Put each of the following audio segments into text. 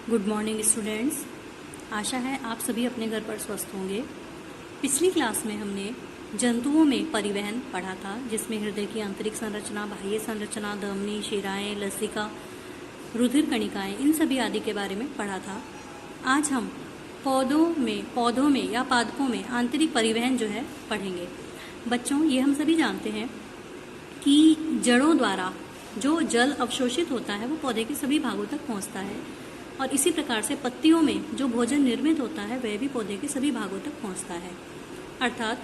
Good morning students. आशा है आप सभी अपने घर पर स्वस्थ होंगे। पिछली क्लास में हमने जंतुओं में परिवहन पढ़ा था, जिसमें हृदय की आंतरिक संरचना, बाह्य संरचना, धमनी, शिराएं, लसिका, रुधिर कणिकाएं, इन सभी आदि के बारे में पढ़ा था। आज हम पौधों में या पादपों में आंतरिक परिवहन जो है पढ़ेंगे। बच्चों, ये हम सभी जानते हैं कि जड़ों द्वारा जो जल अवशोषित होता है वो पौधे के सभी भागों तक पहुंचता है, और इसी प्रकार से पत्तियों में जो भोजन निर्मित होता है वह भी पौधे के सभी भागों तक पहुंचता है। अर्थात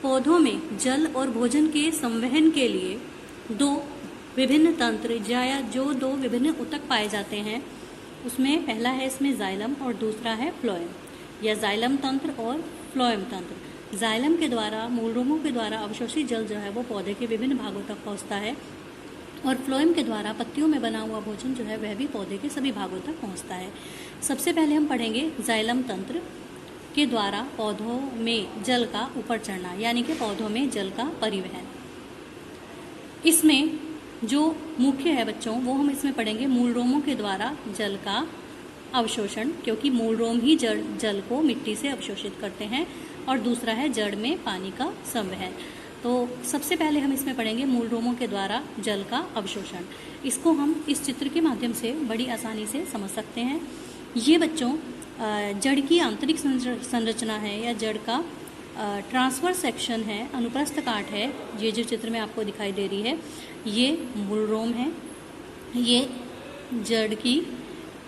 पौधों में जल और भोजन के संवहन के लिए दो विभिन्न तंत्र या जो दो विभिन्न ऊतक पाए जाते हैं, उसमें पहला है इसमें जाइलम और दूसरा है फ्लोएम, या जाइलम तंत्र और फ्लोएम तंत्र। जाइलम के द्वारा, मूलरोमों के द्वारा अवशोषित जल जो है वो पौधे के विभिन्न भागों तक पहुंचता है, और फ्लोएम के द्वारा पत्तियों में बना हुआ भोजन जो है वह भी पौधे के सभी भागों तक पहुंचता है। सबसे पहले हम पढ़ेंगे जाइलम तंत्र के द्वारा पौधों में जल का ऊपर चढ़ना, यानी कि पौधों में जल का परिवहन। इसमें जो मुख्य है बच्चों, वो हम इसमें पढ़ेंगे मूलरोमों के द्वारा जल का अवशोषण, क्योंकि मूलरोम ही जल को मिट्टी से अवशोषित करते हैं, और दूसरा है जड़ में पानी का संवहन। तो सबसे पहले हम इसमें पढ़ेंगे मूलरोमों के द्वारा जल का अवशोषण। इसको हम इस चित्र के माध्यम से बड़ी आसानी से समझ सकते हैं। ये बच्चों जड़ की आंतरिक संरचना है, या जड़ का ट्रांसवर्स सेक्शन है, अनुप्रस्थ काट है। ये जो चित्र में आपको दिखाई दे रही है ये मूलरोम है। ये जड़ की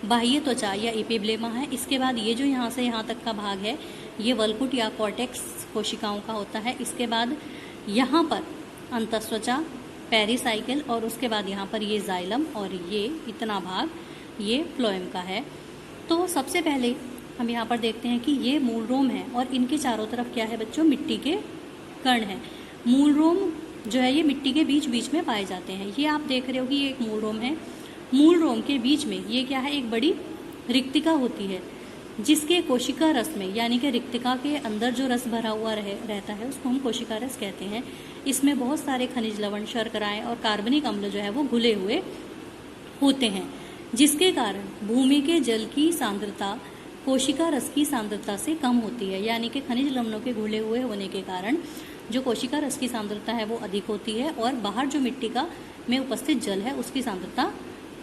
बाह्य त्वचा या एपिब्लेमा है। इसके बाद ये जो यहाँ से यहाँ तक का भाग है ये वल्कुट या कॉर्टेक्स कोशिकाओं का होता है। इसके बाद यहाँ पर अंतस्त्वचा, पेरिसाइकिल, और उसके बाद यहाँ पर ये जाइलम, और ये इतना भाग ये फ्लोएम का है। तो सबसे पहले हम यहाँ पर देखते हैं कि ये मूलरोम है, और इनके चारों तरफ क्या है बच्चों, मिट्टी के कण हैं। मूलरोम जो है ये मिट्टी के बीच बीच में पाए जाते हैं। ये आप देख रहे हो कि ये एक मूलरोम है। मूलरोम के बीच में ये क्या है, एक बड़ी रिक्तिका होती है, जिसके कोशिका रस में, यानी कि रिक्तिका के अंदर जो रस भरा हुआ रहता है उसको हम कोशिका रस कहते हैं। इसमें बहुत सारे खनिज लवण, शर्कराएं और कार्बनिक अम्ल जो है वो घुले हुए होते हैं, जिसके कारण भूमि के जल की सांद्रता कोशिका रस की सांद्रता से कम होती है। यानी कि खनिज लवणों के घुले हुए होने के कारण जो कोशिका रस की सांद्रता है वो अधिक होती है, और बाहर जो मिट्टी का में उपस्थित जल है उसकी सांद्रता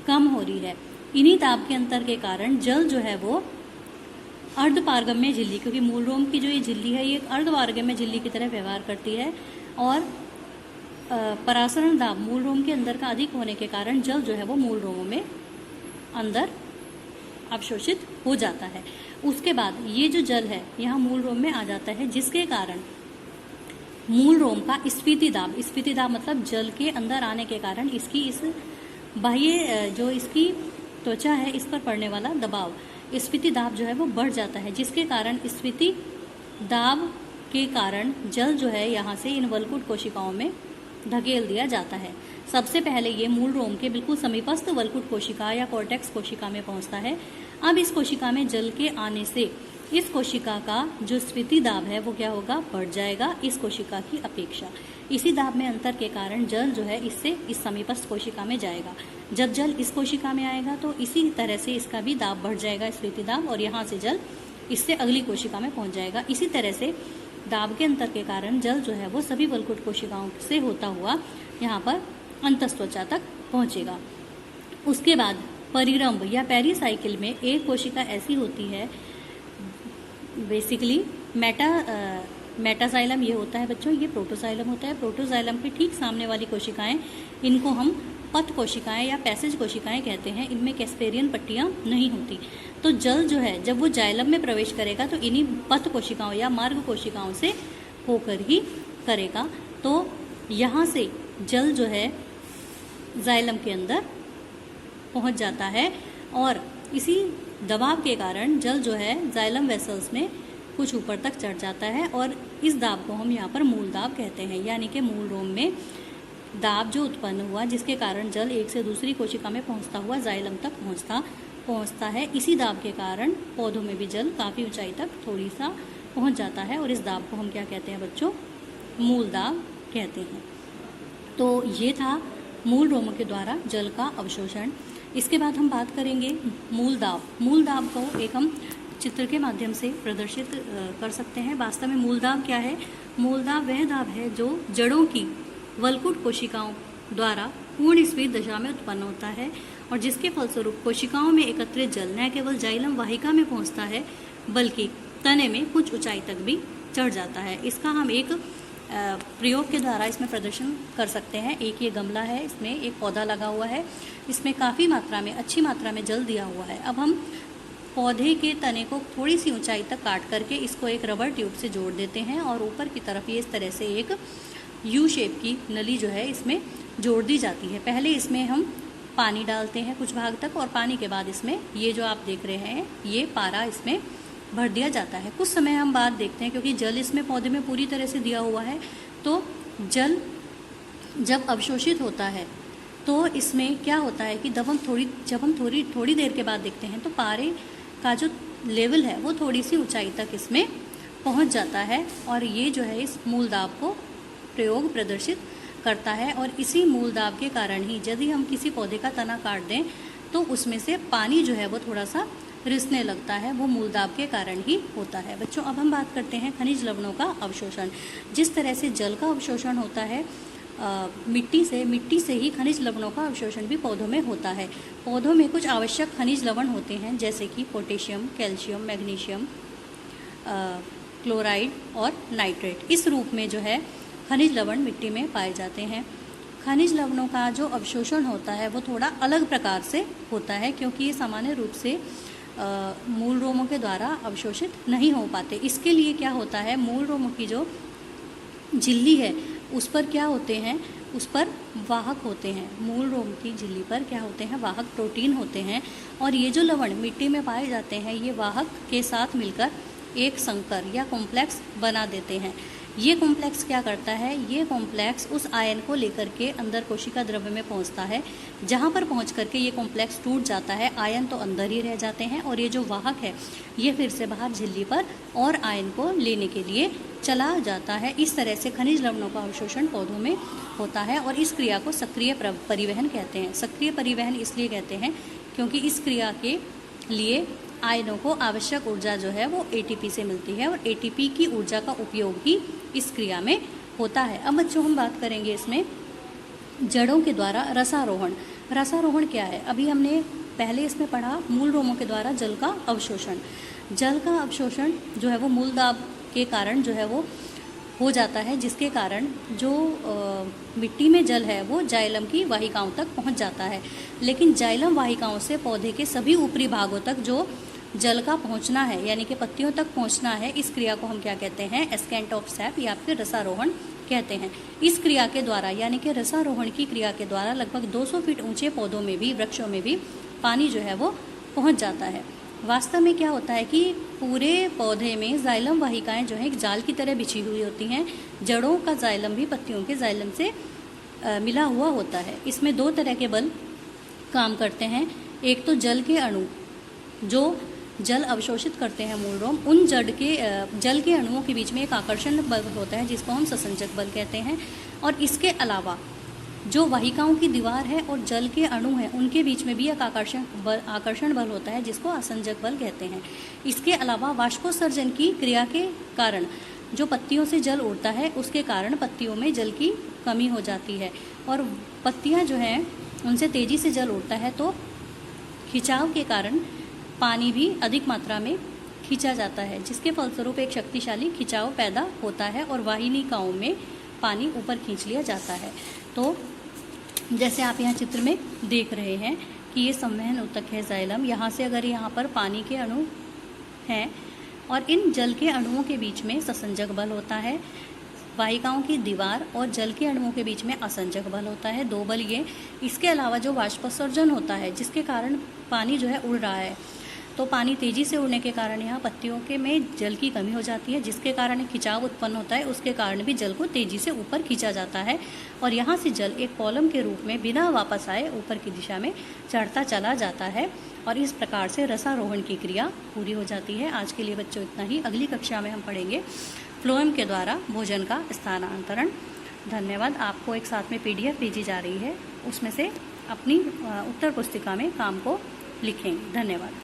कम हो रही है। इन्हीं ताप के अंतर के कारण जल जो है वो अर्धपारगम्य झिल्ली, क्योंकि मूलरोम की जो ये झिल्ली है ये अर्धपारगम्य झिल्ली की तरह व्यवहार करती है, और परासरण दाब मूलरोम के अंदर का अधिक होने के कारण जल जो है वो मूलरोमों में अंदर अवशोषित हो जाता है। उसके बाद ये जो जल है यहाँ मूलरोम में आ जाता है, जिसके कारण मूलरोम का स्फीति दाब मतलब जल के अंदर आने के कारण इसकी इस बाह्य जो इसकी त्वचा है इस पर पड़ने वाला दबाव, स्फीति दाब जो है वो बढ़ जाता है, जिसके कारण स्फीति दाब के कारण जल जो है यहाँ से इन वल्कुट कोशिकाओं में धकेल दिया जाता है। सबसे पहले ये मूलरोम के बिल्कुल समीपस्थ वल्कुट कोशिका या कॉर्टेक्स कोशिका में पहुंचता है। अब इस कोशिका में जल के आने से इस कोशिका का जो स्फीति दाब है वो क्या होगा, बढ़ जाएगा इस कोशिका की अपेक्षा। इसी दाब में अंतर के कारण जल जो है इससे इस समीपस्थ कोशिका में जाएगा। जब जल इस कोशिका में आएगा तो इसी तरह से इसका भी दाब बढ़ जाएगा, स्फीति दाब, और यहाँ से जल इससे अगली कोशिका में पहुंच जाएगा। इसी तरह से दाब के अंतर के कारण जल जो है वो सभी वल्कुट कोशिकाओं से होता हुआ यहाँ पर अंतस्त्वचा तक पहुँचेगा। उसके बाद परिरंभ या पेरिसाइकिल में एक कोशिका ऐसी होती है, बेसिकली मेटाजाइलम ये होता है बच्चों, ये प्रोटोजाइलम होता है। प्रोटोजाइलम के ठीक सामने वाली कोशिकाएं, इनको हम पथ कोशिकाएं या पैसेज कोशिकाएं कहते हैं। इनमें कैस्पेरियन पट्टियां नहीं होती। तो जल जो है जब वो जाइलम में प्रवेश करेगा तो इन्हीं पथ कोशिकाओं या मार्ग कोशिकाओं से होकर ही करेगा। तो यहाँ से जल जो है जाइलम के अंदर पहुँच जाता है, और इसी दबाव के कारण जल जो है जाइलम वेसल्स में कुछ ऊपर तक चढ़ जाता है, और इस दाब को हम यहाँ पर मूल दाब कहते हैं। यानी कि मूलरोम में दाब जो उत्पन्न हुआ, जिसके कारण जल एक से दूसरी कोशिका में पहुँचता हुआ जाइलम तक पहुँचता है। इसी दाब के कारण पौधों में भी जल काफ़ी ऊंचाई तक थोड़ी सा पहुँच जाता है, और इस दाब को हम क्या कहते हैं बच्चों, मूल दाब कहते हैं। तो ये था मूलरोमों के द्वारा जल का अवशोषण। इसके बाद हम बात करेंगे मूल दाब। मूल दाब को एक हम चित्र के माध्यम से प्रदर्शित कर सकते हैं। वास्तव में मूल दाब क्या है? मूल दाब वह दाब है जो जड़ों की वलकुट कोशिकाओं द्वारा पूर्ण स्फीत दशा में उत्पन्न होता है और जिसके फलस्वरूप कोशिकाओं में एकत्रित जल न केवल जाइलम वाहिका में पहुंचता है बल्कि तने में कुछ ऊंचाई तक भी चढ़ जाता है। इसका हम एक प्रयोग के द्वारा इसमें प्रदर्शन कर सकते हैं। एक ये गमला है, इसमें एक पौधा लगा हुआ है, इसमें काफ़ी मात्रा में, अच्छी मात्रा में जल दिया हुआ है। अब हम पौधे के तने को थोड़ी सी ऊंचाई तक काट करके इसको एक रबर ट्यूब से जोड़ देते हैं और ऊपर की तरफ ये इस तरह से एक यू शेप की नली जो है इसमें जोड़ दी जाती है। पहले इसमें हम पानी डालते हैं कुछ भाग तक और पानी के बाद इसमें ये जो आप देख रहे हैं ये पारा इसमें भर दिया जाता है। कुछ समय हम बाद देखते हैं, क्योंकि जल इसमें पौधे में पूरी तरह से दिया हुआ है, तो जल जब अवशोषित होता है तो इसमें क्या होता है कि जब हम थोड़ी देर के बाद देखते हैं तो पारे का जो लेवल है वो थोड़ी सी ऊंचाई तक इसमें पहुंच जाता है और ये जो है इस मूल दाब को प्रयोग प्रदर्शित करता है। और इसी मूल दाब के कारण ही यदि हम किसी पौधे का तना काट दें तो उसमें से पानी जो है वो थोड़ा सा रिसने लगता है, वो मूल दाब के कारण ही होता है। बच्चों, अब हम बात करते हैं खनिज लवणों का अवशोषण। जिस तरह से जल का अवशोषण होता है मिट्टी से ही खनिज लवणों का अवशोषण भी पौधों में होता है। पौधों में कुछ आवश्यक खनिज लवण होते हैं जैसे कि पोटेशियम, कैल्शियम, मैग्नीशियम, क्लोराइड और नाइट्रेट। इस रूप में जो है खनिज लवण मिट्टी में पाए जाते हैं। खनिज लवणों का जो अवशोषण होता है वो थोड़ा अलग प्रकार से होता है, क्योंकि ये सामान्य रूप से मूल रोमों के द्वारा अवशोषित नहीं हो पाते। इसके लिए क्या होता है, मूल रोमों की जो झिल्ली है उस पर क्या होते हैं, उस पर वाहक होते हैं। मूल रोम की झिल्ली पर क्या होते हैं, वाहक प्रोटीन होते हैं और ये जो लवण मिट्टी में पाए जाते हैं ये वाहक के साथ मिलकर एक संकर या कॉम्प्लेक्स बना देते हैं। ये कॉम्प्लेक्स क्या करता है, ये कॉम्प्लेक्स उस आयन को लेकर के अंदर कोशिका द्रव्य में पहुंचता है, जहां पर पहुंच करके ये कॉम्प्लेक्स टूट जाता है, आयन तो अंदर ही रह जाते हैं और ये जो वाहक है ये फिर से बाहर झिल्ली पर और आयन को लेने के लिए चला जाता है। इस तरह से खनिज लवणों का अवशोषण पौधों में होता है और इस क्रिया को सक्रिय परिवहन कहते हैं। सक्रिय परिवहन इसलिए कहते हैं क्योंकि इस क्रिया के लिए आयनों को आवश्यक ऊर्जा जो है वो एटीपी से मिलती है और एटीपी की ऊर्जा का उपयोग ही इस क्रिया में होता है। अब बच्चों हम बात करेंगे इसमें जड़ों के द्वारा रसारोहण। रसारोहण क्या है, अभी हमने पहले इसमें पढ़ा मूल रोमों के द्वारा जल का अवशोषण। जल का अवशोषण जो है वो मूल दाब के कारण जो है वो हो जाता है, जिसके कारण जो मिट्टी में जल है वो जाइलम की वाहिकाओं तक पहुंच जाता है। लेकिन जाइलम वाहिकाओं से पौधे के सभी ऊपरी भागों तक जो जल का पहुंचना है यानी कि पत्तियों तक पहुंचना है, इस क्रिया को हम क्या कहते हैं, एस्केंट ऑफ सैप या फिर रसारोहण कहते हैं। इस क्रिया के द्वारा यानी कि रसारोहण की क्रिया के द्वारा लगभग 200 फीट ऊंचे पौधों में भी, वृक्षों में भी पानी जो है वो पहुंच जाता है। वास्तव में क्या होता है कि पूरे पौधे में जाइलम वाहिकाएं जो है एक जाल की तरह बिछी हुई होती हैं। जड़ों का जाइलम भी पत्तियों के जाइलम से मिला हुआ होता है। इसमें दो तरह के बल काम करते हैं। एक तो जल के अणु जो जल अवशोषित करते हैं मूल रोम, उन जल के अणुओं के बीच में एक आकर्षण बल होता है जिसको हम ससंजक बल कहते हैं। और इसके अलावा जो वाहिकाओं की दीवार है और जल के अणु हैं उनके बीच में भी एक आकर्षण बल होता है जिसको आसंजक बल कहते हैं। इसके अलावा वाष्पोत्सर्जन की क्रिया के कारण जो पत्तियों से जल उड़ता है उसके कारण पत्तियों में जल की कमी हो जाती है और पत्तियां जो हैं उनसे तेजी से जल उड़ता है, तो खिंचाव के कारण पानी भी अधिक मात्रा में खींचा जाता है, जिसके फलस्वरूप एक शक्तिशाली खिंचाव पैदा होता है और वाहिनिकाओं में पानी ऊपर खींच लिया जाता है। तो जैसे आप यहाँ चित्र में देख रहे हैं कि ये संवहन ऊतक है जाइलम। यहाँ से अगर यहाँ पर पानी के अणु हैं और इन जल के अणुओं के बीच में ससंजक बल होता है, वाहिकाओं की दीवार और जल के अणुओं के बीच में असंजक बल होता है, दो बल ये। इसके अलावा जो वाष्पोत्सर्जन होता है जिसके कारण पानी जो है उड़ रहा है, तो पानी तेज़ी से उड़ने के कारण यहाँ पत्तियों के में जल की कमी हो जाती है, जिसके कारण खिंचाव उत्पन्न होता है। उसके कारण भी जल को तेज़ी से ऊपर खींचा जाता है और यहाँ से जल एक कॉलम के रूप में बिना वापस आए ऊपर की दिशा में चढ़ता चला जाता है और इस प्रकार से रसारोहण की क्रिया पूरी हो जाती है। आज के लिए बच्चों इतना ही। अगली कक्षा में हम पढ़ेंगे फ्लोएम के द्वारा भोजन का स्थानांतरण। धन्यवाद। आपको एक साथ में PDF भेजी जा रही है, उसमें से अपनी उत्तर पुस्तिका में काम को लिखेंगे। धन्यवाद।